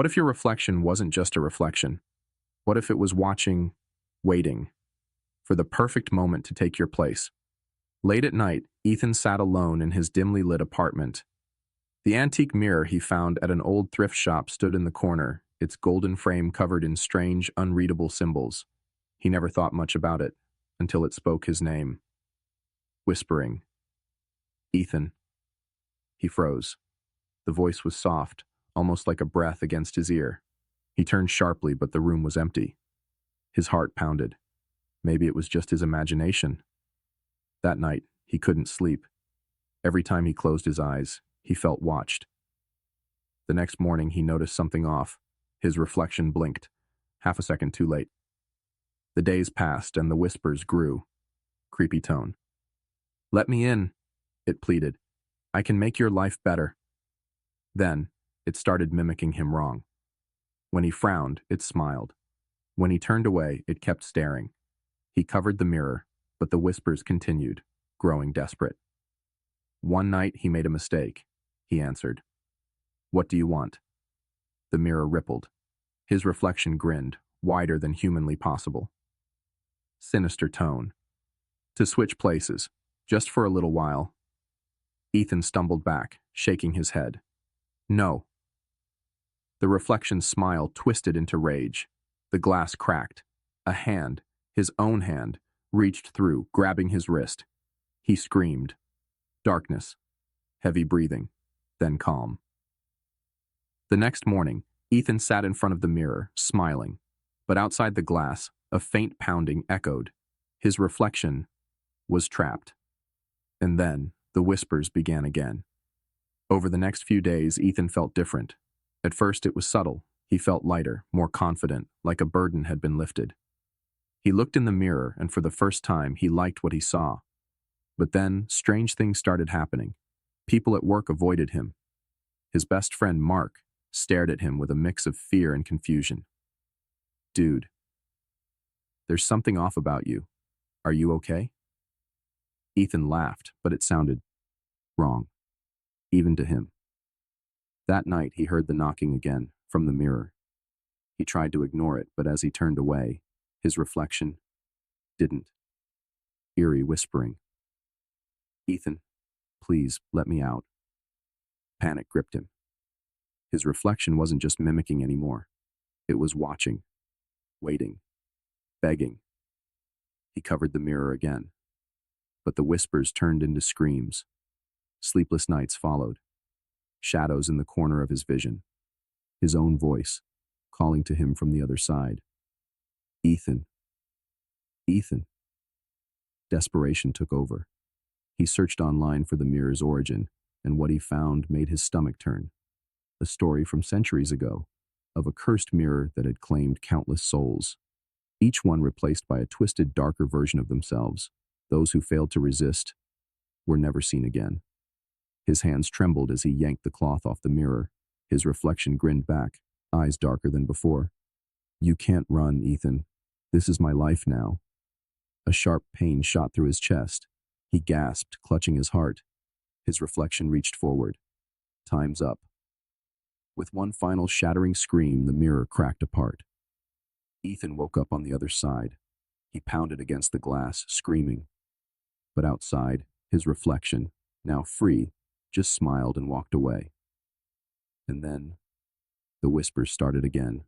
What if your reflection wasn't just a reflection? What if it was watching, waiting, for the perfect moment to take your place? Late at night, Ethan sat alone in his dimly lit apartment. The antique mirror he found at an old thrift shop stood in the corner, its golden frame covered in strange, unreadable symbols. He never thought much about it, until it spoke his name. Whispering, "Ethan." He froze. The voice was soft, almost like a breath against his ear. He turned sharply, but the room was empty. His heart pounded. Maybe it was just his imagination. That night, he couldn't sleep. Every time he closed his eyes, he felt watched. The next morning, he noticed something off. His reflection blinked, half a second too late. The days passed, and the whispers grew. Creepy tone. "Let me in," it pleaded. "I can make your life better." Then, it started mimicking him wrong. When he frowned, it smiled. When he turned away, it kept staring. He covered the mirror, but the whispers continued, growing desperate. One night, he made a mistake. He answered, "What do you want?" The mirror rippled. His reflection grinned, wider than humanly possible. Sinister tone. "To switch places, just for a little while." Ethan stumbled back, shaking his head. "No." The reflection's smile twisted into rage. The glass cracked. A hand, his own hand, reached through, grabbing his wrist. He screamed. Darkness. Heavy breathing. Then calm. The next morning, Ethan sat in front of the mirror, smiling. But outside the glass, a faint pounding echoed. His reflection was trapped. And then, the whispers began again. Over the next few days, Ethan felt different. At first, it was subtle. He felt lighter, more confident, like a burden had been lifted. He looked in the mirror, and for the first time, he liked what he saw. But then, strange things started happening. People at work avoided him. His best friend, Mark, stared at him with a mix of fear and confusion. "Dude, there's something off about you. Are you okay?" Ethan laughed, but it sounded wrong, even to him. That night, he heard the knocking again, from the mirror. He tried to ignore it, but as he turned away, his reflection didn't. Eerie whispering, "Ethan, please, let me out." Panic gripped him. His reflection wasn't just mimicking anymore. It was watching, waiting, begging. He covered the mirror again. But the whispers turned into screams. Sleepless nights followed. Shadows in the corner of his vision. His own voice, calling to him from the other side. "Ethan. Ethan." Desperation took over. He searched online for the mirror's origin, and what he found made his stomach turn. A story from centuries ago, of a cursed mirror that had claimed countless souls, each one replaced by a twisted, darker version of themselves. Those who failed to resist were never seen again. His hands trembled as he yanked the cloth off the mirror. His reflection grinned back, eyes darker than before. "You can't run, Ethan. This is my life now." A sharp pain shot through his chest. He gasped, clutching his heart. His reflection reached forward. "Time's up." With one final shattering scream, the mirror cracked apart. Ethan woke up on the other side. He pounded against the glass, screaming. But outside, his reflection, now free, just smiled and walked away. And then, the whispers started again.